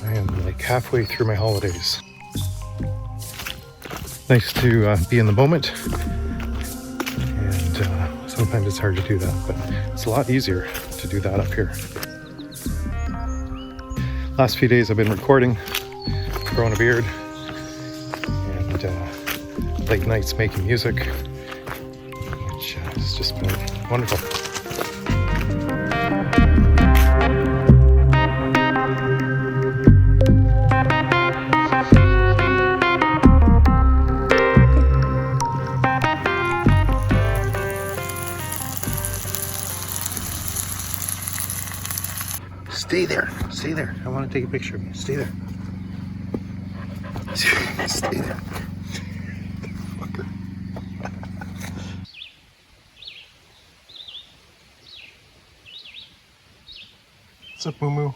I am like halfway through my holidays. Nice to be in the moment, and sometimes it's hard to do that, but it's a lot easier to do that up here. Last few days I've been recording, growing a beard, and late nights making music, which has just been wonderful. Stay there, stay there. I want to take a picture of you. Stay there. Stay there. Fucker. What's up, Moo Moo?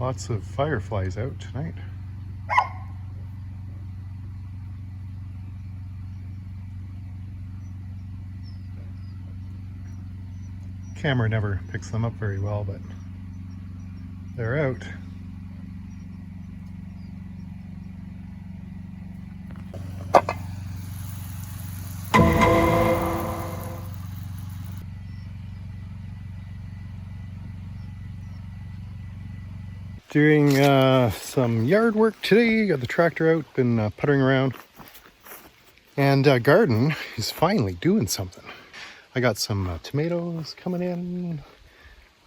Lots of fireflies out tonight. Camera never picks them up very well, but they're out. Doing some yard work today. Got the tractor out, been puttering around, and garden is finally doing something. I got some tomatoes coming in,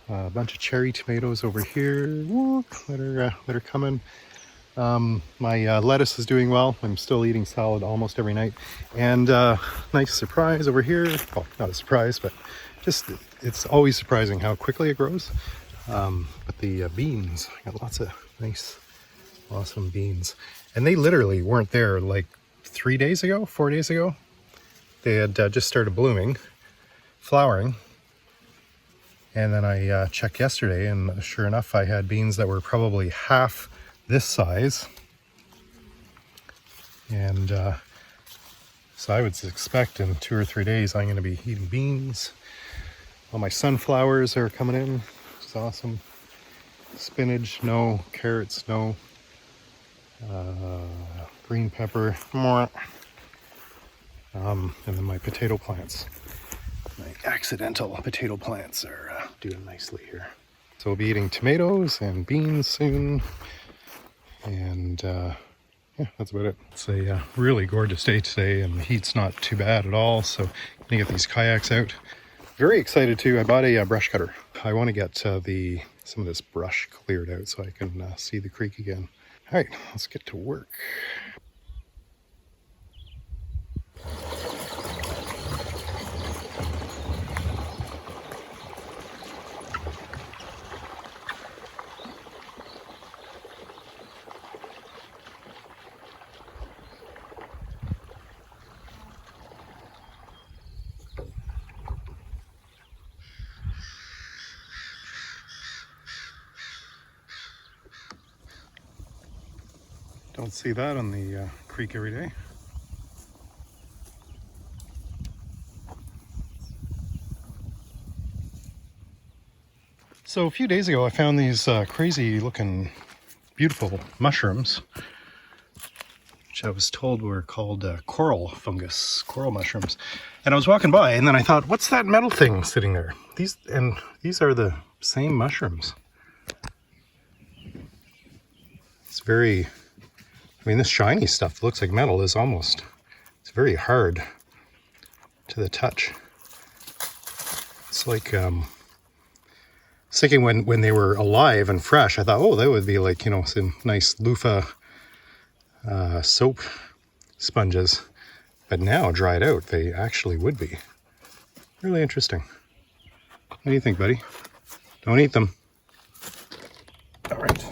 a bunch of cherry tomatoes over here that are coming. My lettuce is doing well. I'm still eating salad almost every night, and nice surprise over here. Well, not a surprise, but just it's always surprising how quickly it grows. But the beans, I got lots of nice, awesome beans. And they literally weren't there like 4 days ago. They had just started blooming, flowering. And then I checked yesterday, and sure enough, I had beans that were probably half this size. And so I would expect in 2 or 3 days, I'm going to be eating beans. All my sunflowers are coming in. Awesome. Spinach, no. Carrots, no. Green pepper, more. And then my potato plants. My accidental potato plants are doing nicely here. So we'll be eating tomatoes and beans soon. And yeah, that's about it. It's a really gorgeous day today, and the heat's not too bad at all. So I'm gonna get these kayaks out. Very excited too. I bought a brush cutter. I want to get some of this brush cleared out so I can see the creek again. All right, let's get to work. Don't see that on the creek every day. So a few days ago I found these crazy looking beautiful mushrooms, which I was told were called coral mushrooms. And I was walking by, and then I thought, what's that metal thing sitting there? These are the same mushrooms. It's very, I mean, this shiny stuff looks like metal. It's very hard to the touch. It's like, I was thinking when they were alive and fresh, I thought, oh, that would be like, some nice loofah soap sponges. But now, dried out, they actually would be. Really interesting. What do you think, buddy? Don't eat them. All right.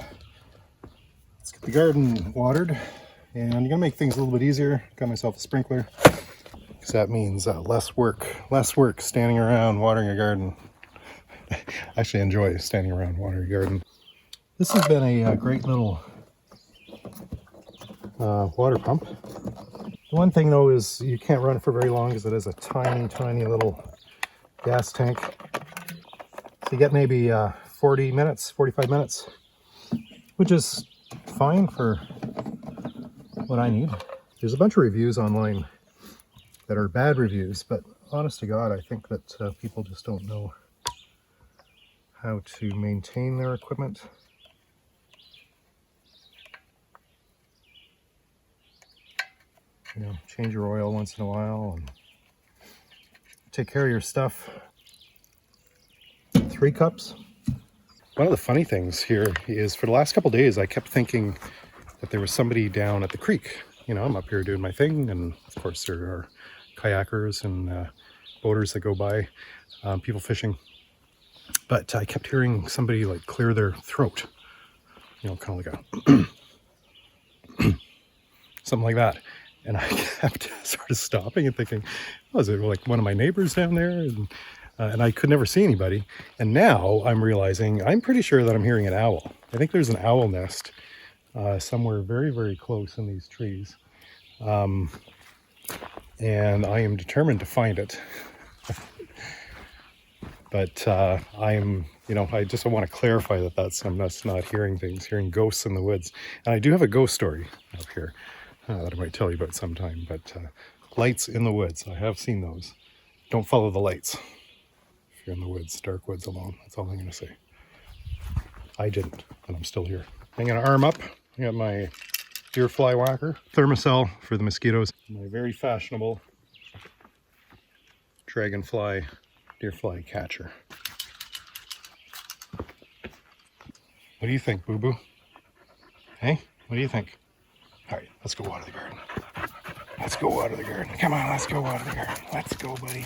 The garden watered, and I'm gonna make things a little bit easier. Got myself a sprinkler, because that means less work standing around watering a garden. I actually enjoy standing around watering garden. This has been a great little water pump. The one thing though is you can't run it for very long because it is a tiny, tiny little gas tank. So you get maybe 40 minutes, 45 minutes, which is fine for what I need. There's a bunch of reviews online that are bad reviews, but honest to God, I think that people just don't know how to maintain their equipment. You know, change your oil once in a while and take care of your stuff. 3 cups. One of the funny things here is for the last couple of days, I kept thinking that there was somebody down at the creek. You know, I'm up here doing my thing, and of course there are kayakers and boaters that go by, people fishing. But I kept hearing somebody like clear their throat, you know, kind of like a something like that. And I kept sort of stopping and thinking, was it like one of my neighbors down there? And I could never see anybody. And now I'm realizing, I'm pretty sure that I'm hearing an owl. I think there's an owl nest somewhere very, very close in these trees. And I am determined to find it. But I'm, you know, I just want to clarify that I'm just not hearing things, hearing ghosts in the woods. And I do have a ghost story up here that I might tell you about sometime. But lights in the woods, I have seen those. Don't follow the lights if you're in the woods, dark woods alone. That's all I'm going to say. I didn't, and I'm still here. I'm going to arm up. I got my deer fly whacker, thermocell for the mosquitoes, my very fashionable dragonfly deer fly catcher. What do you think, Boo Boo? Hey, what do you think? All right, let's go water the garden. Let's go water the garden. Come on, let's go water the garden. Let's go, buddy.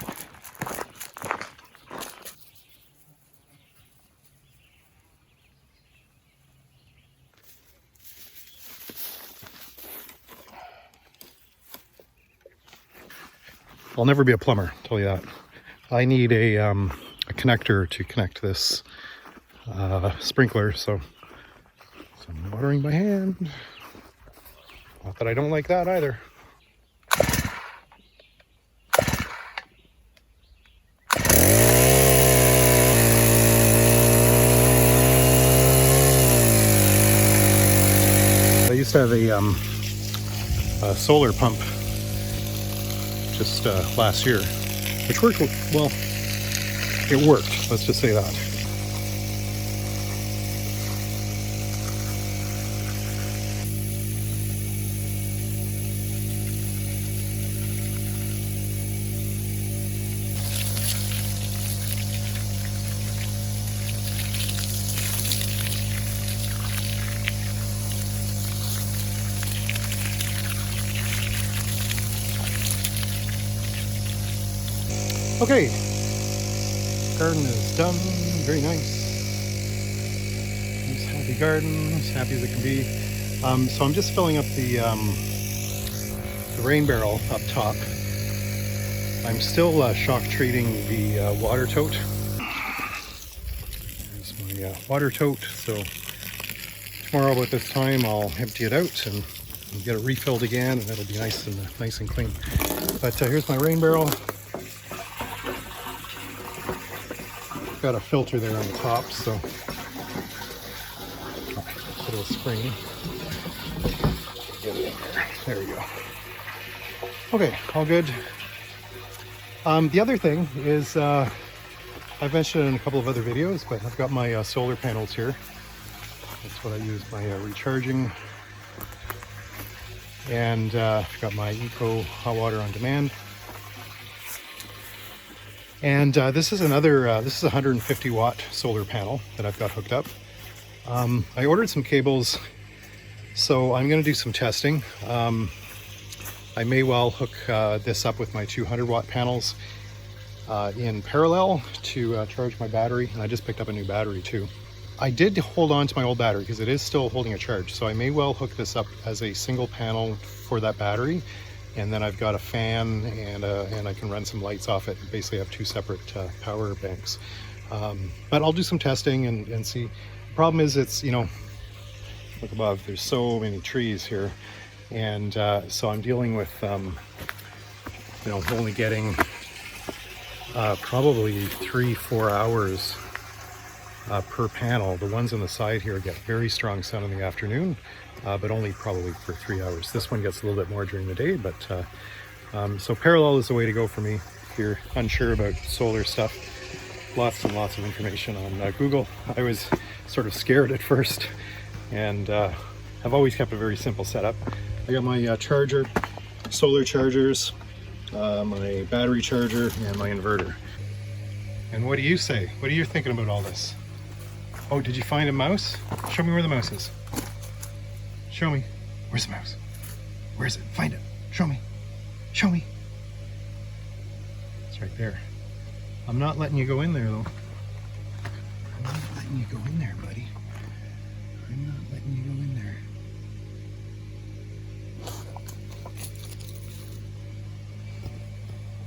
I'll never be a plumber, I'll tell you that. I need a connector to connect this sprinkler, so I'm watering by hand. Not that I don't like that either. I used to have a solar pump just last year, which worked well. It worked, let's just say that. Okay, garden is done, very nice. Nice happy garden, as happy as it can be. So I'm just filling up the rain barrel up top. I'm still shock treating the water tote. There's my water tote, so tomorrow about this time I'll empty it out and get it refilled again, and it'll be nice and clean. But here's my rain barrel. Got a filter there on the top, so it'll spring. Get it in there. There we go. Okay, all good. The other thing is, I've mentioned it in a couple of other videos, but I've got my solar panels here. That's what I use my recharging. And I've got my Eco Hot Water on Demand. And this is another, this is a 150 watt solar panel that I've got hooked up. I ordered some cables, so I'm going to do some testing. I may well hook this up with my 200 watt panels in parallel to charge my battery. And I just picked up a new battery too. I did hold on to my old battery because it is still holding a charge. So I may well hook this up as a single panel for that battery. And then I've got a fan and I can run some lights off it. Basically, I have two separate power banks. But I'll do some testing and see. The problem is it's, look above, there's so many trees here. And so I'm dealing with, only getting probably 3-4 hours per panel. The ones on the side here get very strong sun in the afternoon, but only probably for 3 hours. This one gets a little bit more during the day, but so parallel is the way to go for me if you're unsure about solar stuff. Lots and lots of information on Google. I was sort of scared at first, and I've always kept a very simple setup. I got my charger, solar chargers, my battery charger, and my inverter. And what do you say? What are you thinking about all this? Oh, did you find a mouse? Show me where the mouse is. Show me. Where's the mouse? Where is it? Find it. Show me. Show me. It's right there. I'm not letting you go in there, though. I'm not letting you go in there, buddy. I'm not letting you go in there.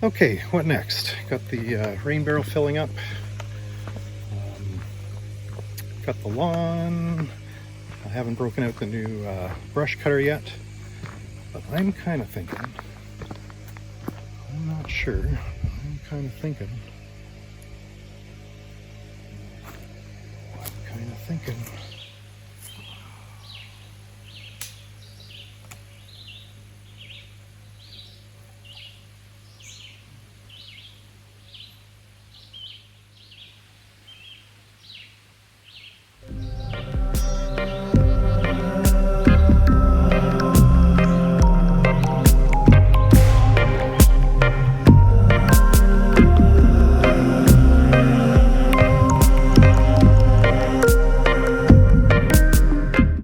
Okay, what next? Got the rain barrel filling up. Got the lawn. I haven't broken out the new brush cutter yet, but I'm kind of thinking, I'm not sure, I'm kind of thinking